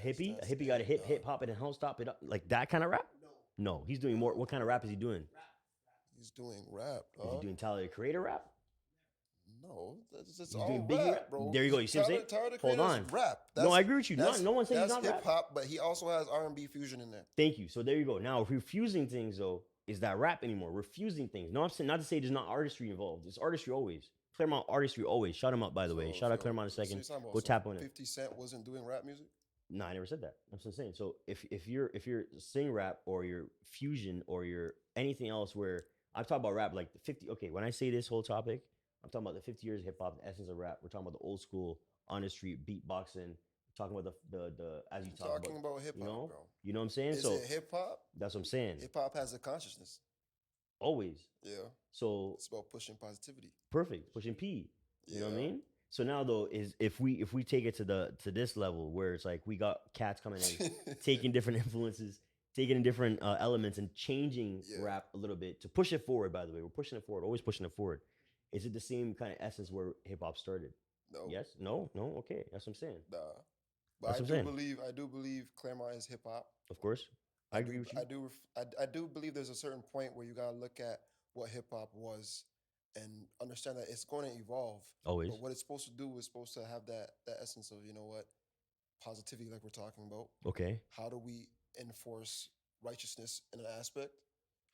hippie. A That's hippie got to it, hip hop and then don't stop it up like that kind of rap. No, he's doing more. What kind of rap is he doing? He's doing rap, Is he dog. doing Tyler the Creator rap? No, that's He's all doing rap, Biggie rap. bro. There you go. You see what I'm saying? Tyler, the Hold Creator's on. rap. No, I agree with you. No one says he's that's not rap. hip hop, but he also has R&B fusion in there. Thank you. So there you go. Now, if we're fusing things, though, is that rap anymore? We're fusing things. No, I'm saying not to say there's not artistry involved. There's artistry always. Claremont artistry always. Shout him up, by the way. Shout out Claremont in a second. So Go tap on it. 50 Cent wasn't doing rap music? No, I never said that. That's what I'm saying. So if you're sing rap or you're fusion or you're anything else where I'm talking about rap like the 50. Okay, when I say this whole topic, I'm talking about the 50 years of hip hop, the essence of rap. We're talking about the old school on the street beatboxing. We're talking about the as you talk about hip hop, bro. You know what I'm saying? Is so it hip hop? That's what I'm saying. Hip hop has a consciousness. Always. Yeah. So it's about pushing positivity. Perfect. Pushing P. You know what I mean? So now though is if we take it to this level where it's like we got cats coming in, taking different influences, taking in different elements and changing rap a little bit to push it forward. By the way, we're pushing it forward, always pushing it forward. Is it the same kind of essence where hip hop started? No. Yes. No. Okay. That's what I'm saying. Nah. But I do believe Claremont is hip hop. Of course. I agree with you. I do believe there's a certain point where you gotta look at what hip hop was and understand that it's going to evolve. Always. But what it's supposed to do is supposed to have that essence of, you know what, positivity like we're talking about. Okay. How do we enforce righteousness in an aspect?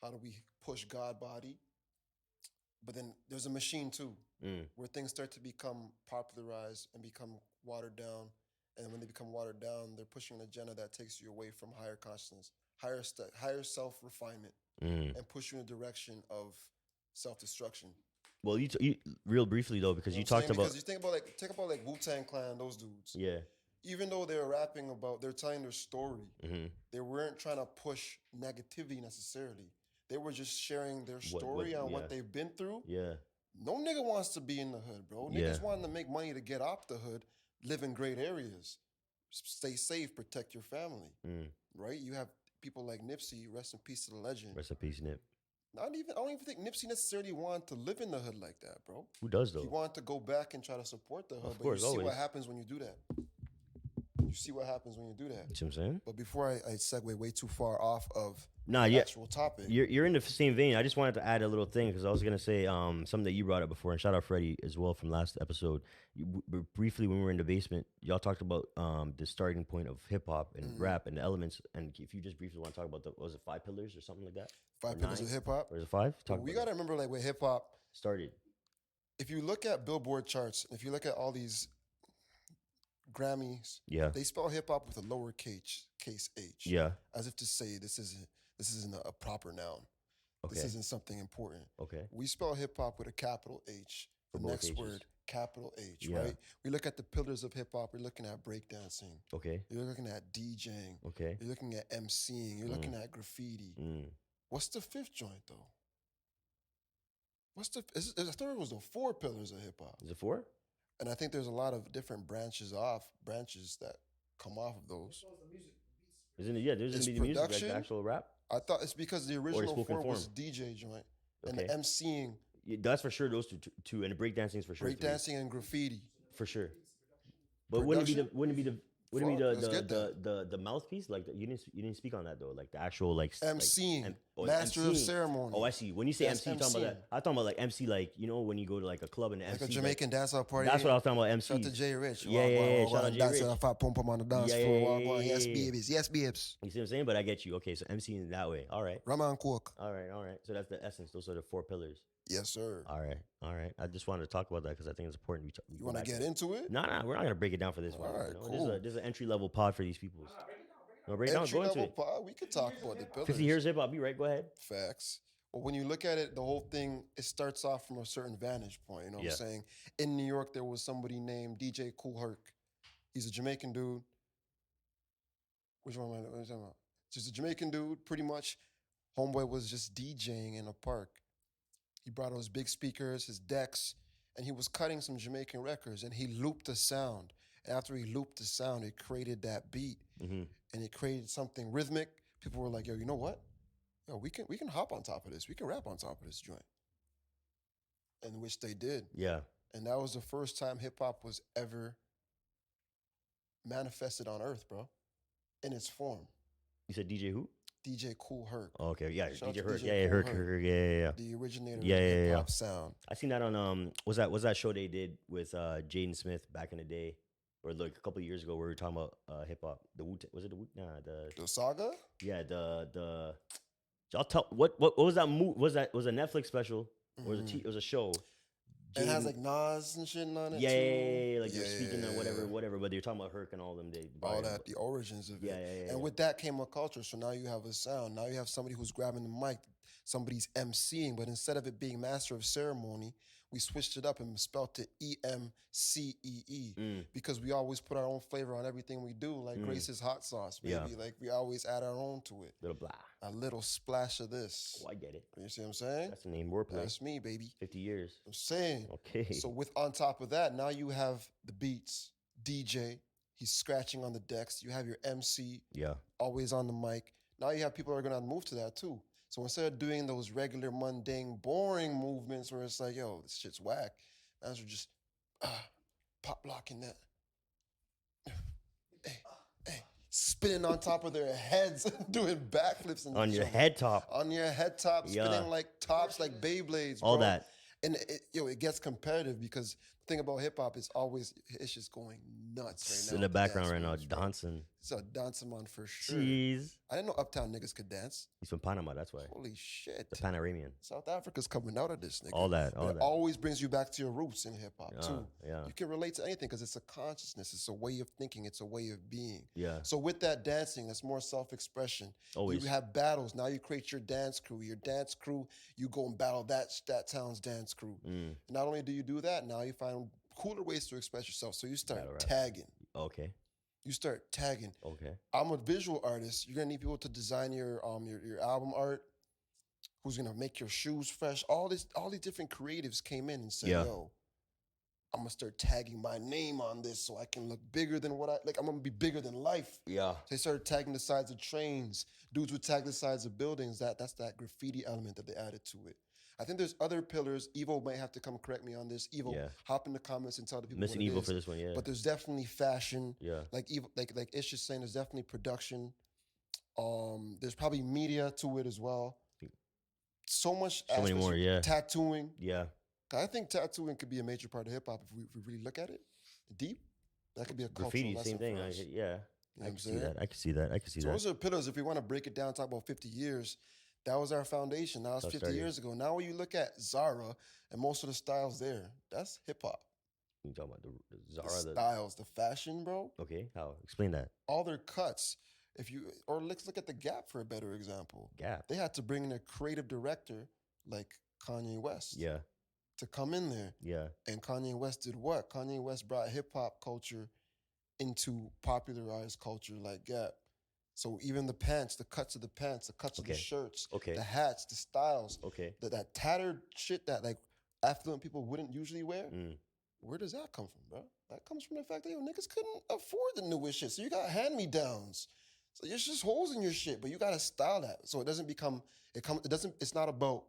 How do we push God body? But then there's a machine too, where things start to become popularized and become watered down. And when they become watered down, they're pushing an agenda that takes you away from higher consciousness, higher self-refinement, and push you in a direction of self-destruction. Well, you real briefly though, because you talked about, because you think about like Wu-Tang Clan, those dudes. Yeah. Even though they're rapping about, they're telling their story. They weren't trying to push negativity necessarily. They were just sharing their story on what they've been through. Yeah. No nigga wants to be in the hood, bro. Niggas wanting to make money to get off the hood, live in great areas, stay safe, protect your family. Right? You have people like Nipsey, rest in peace to the legend. Rest in peace, Nip. I don't even think Nipsey necessarily wanted to live in the hood like that, bro. Who does though? He wanted to go back and try to support the hood. Of course, but you see always. what happens when you do that. You see what happens when you do that. You see what I'm saying? But before I segue way too far off of the actual topic. You're in the same vein. I just wanted to add a little thing because I was going to say something that you brought up before, and shout out Freddie as well from last episode. Briefly, when we were in the basement, y'all talked about the starting point of hip-hop and rap and the elements. And if you just briefly want to talk about was it 5 pillars or something like that? 5 pillars of hip-hop? Or is it 5? We got to remember like where hip-hop started. If you look at Billboard charts, if you look at all these Grammys, they spell hip hop with a lowercase H. Yeah. As if to say this isn't a proper noun. Okay. This isn't something important. Okay. We spell hip hop with a capital H. The next word, capital H, Yeah. right? We look at the pillars of hip hop, we're looking at breakdancing. Okay. You're looking at DJing. Okay. You're looking at MCing. You're looking at graffiti. What's the fifth joint though? I thought it was the 4 pillars of hip hop. Is it 4? And I think there's a lot of different branches that come off of those. Isn't it? Yeah, there's gonna be the music, like the actual rap. I thought it's because the original 4 was DJ joint and the MCing. Yeah, that's for sure. Those two, and the breakdancing is for sure. Breakdancing and graffiti for sure. But wouldn't it be the mouthpiece? Like you didn't speak on that though. Like the actual MCing, master of ceremony. Oh, I see. When you say MC, you're talking about that. I'm talking about like MC, like when you go to like a club and the like MC, a Jamaican dancehall party. That's what I was talking about. MC. Shout out to Jay Rich. Yeah. Shout out to Jay Rich. Dancing fat pom pom on the dance floor. Yes, babies. Yes, babes. You see what I'm saying? But I get you. Okay, so MC in that way. All right. Raman Cook. All right. So that's the essence. Those are the 4 pillars. Yes, sir. All right. I just wanted to talk about that because I think it's important. You want to get into it? No, we're not gonna break it down for this one. All right, cool. This is an entry level pod for these people. No, break it down. Go into it. Pod, we could talk about the pillars. 50 years hip hop. Be right. Go ahead. Facts. Well, when you look at it, the whole thing, it starts off from a certain vantage point. You know what I'm saying? In New York, there was somebody named DJ Kool Herc. He's a Jamaican dude. Which one am I talking about? Just a Jamaican dude, pretty much. Homeboy was just DJing in a park. He brought out his big speakers, his decks, and he was cutting some Jamaican records, and he looped the sound. And after he looped the sound, it created that beat, and it created something rhythmic. People were like, yo, you know what? Yo, we can hop on top of this. We can rap on top of this joint. And which they did. Yeah. And that was the first time hip-hop was ever manifested on earth, bro. in its form. You said DJ who? DJ Kool Herc. Oh, okay, yeah, Shout out DJ to Herc. DJ Yeah, Kool Herc, Herc, Herc, yeah. the originator Yeah, of the yeah, hip yeah. hop sound. I seen that on was that show they did with Jaden Smith back in the day, or like a couple of years ago, where we were talking about hip hop. The Wu was it the Wu? Nah, The saga? yeah, the I'll tell what was that movie? Was a Netflix special or was it was a show? It has like Nas and shit on it. Yeah, too. yeah, like they're speaking of whatever. But you're talking about Herc and all them. All that, the origins of it. Yeah. And with that came a culture. So now you have a sound. Now you have somebody who's grabbing the mic. Somebody's emceeing, but instead of it being master of ceremony, we switched it up and spelt it EMCEE because we always put our own flavor on everything we do, like Grace's hot sauce, baby. Yeah. Like we always add our own to it. Little blah. A little splash of this. Oh, I get it. You see what I'm saying? That's the name. Wordplay. That's me, baby. 50 years. I'm saying. Okay. So with on top of that, now you have the beats, DJ. He's scratching on the decks. You have your MC. Yeah. Always on the mic. Now you have people that are gonna move to that too. So instead of doing those regular, mundane, boring movements where it's like, yo, this shit's whack, as we're just pop locking that. Hey, spinning on top of their heads, doing backflips and on your head top. On your head top, spinning like tops, like Beyblades. All bro. that. And it gets competitive because the thing about hip hop is always it's just going nuts right now. In the background right now, dancing. It's a dancing man for sure. Jeez. I didn't know Uptown niggas could dance. He's from Panama, that's why. Holy shit. The Panamanian. South Africa's coming out of this, nigga. All that. It always brings you back to your roots in hip hop too. Yeah. You can relate to anything because it's a consciousness, it's a way of thinking, it's a way of being. Yeah. So with that dancing, that's more self-expression. Always. You have battles. Now you create your dance crew. Your dance crew, you go and battle that town's dance crew. Not only do you do that, now you find cooler ways to express yourself. So you start tagging. Okay. You start tagging. Okay. I'm a visual artist. You're gonna need people to design your album art. Who's gonna make your shoes fresh? All these different creatives came in and said, "Yo, I'm gonna start tagging my name on this so I can look bigger than what I like. I'm gonna be bigger than life." Yeah. So they started tagging the sides of trains. Dudes would tag the sides of buildings. That's that graffiti element that they added to it. I think there's other pillars. Evo might have to come correct me on this. Evo, hop in the comments and tell the people. Missing what it Evo is. for this one, yeah. But there's definitely fashion. Yeah. Like Evo, like Ish is saying, there's definitely production. There's probably media to it as well. So many more, yeah. Tattooing. Yeah. I think tattooing could be a major part of hip hop if we really look at it deep. That could be a graffiti, cultural same thing. yeah. I can see that. I can see that. So those are pillars. If we want to break it down, talk about 50 years, that was our foundation. That was 50 years ago. Now when you look at Zara and most of the styles there, that's hip hop. You talking about the Zara the styles, the fashion, bro. Okay, how? Explain that. All their cuts. Let's look at the Gap for a better example. Gap. They had to bring in a creative director like Kanye West. Yeah. To come in there. Yeah. And Kanye West did what? Kanye West brought hip hop culture into popularized culture like Gap. So even the pants, the cuts of the pants, the cuts of the shirts, the hats, the styles, that tattered shit that like affluent people wouldn't usually wear. Where does that come from, bro? That comes from the fact that niggas couldn't afford the newest shit. So you got hand-me-downs. So there's just holes in your shit, but you gotta style that. So it doesn't become, it's not about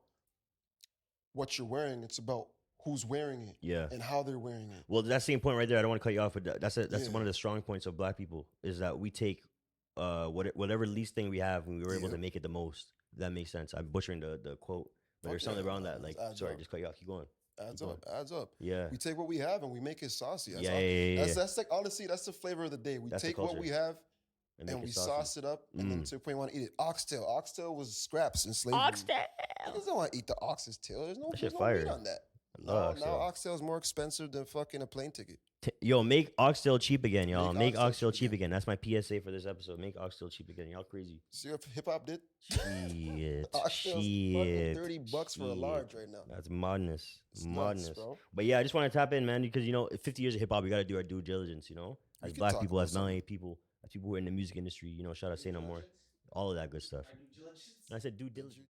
what you're wearing, it's about who's wearing it and how they're wearing it. Well, that same point right there, I don't want to cut you off, but that's one of the strong points of Black people is that we take whatever least thing we have and we were able to make it the most. If that makes sense. I'm butchering the quote, but there's something around that. Like, sorry, just cut you off. Keep going. Adds up. Yeah. We take what we have and we make it saucy. That's like, honestly, that's the flavor of the day. We take what we have and we sauce it up, and then to the point you want to eat it. Oxtail. Oxtail was scraps in slavery. Oxtail. Niggas don't want to eat the ox's tail. There's no meat on that. Now oxtail is more expensive than fucking a plane ticket. Yo, make oxtail cheap again, y'all. Make oxtail cheap again. That's my PSA for this episode. Make oxtail cheap again. Y'all crazy. See what hip hop did? Shit. Shit. $30 for a large right now. That's madness. It's madness. Nuts, bro. But yeah, I just want to tap in, man, because 50 years of hip hop, we got to do our due diligence, as Black people, as melanated people, as people who are in the music industry, shout out Say No More, all of that good stuff. I said due diligence.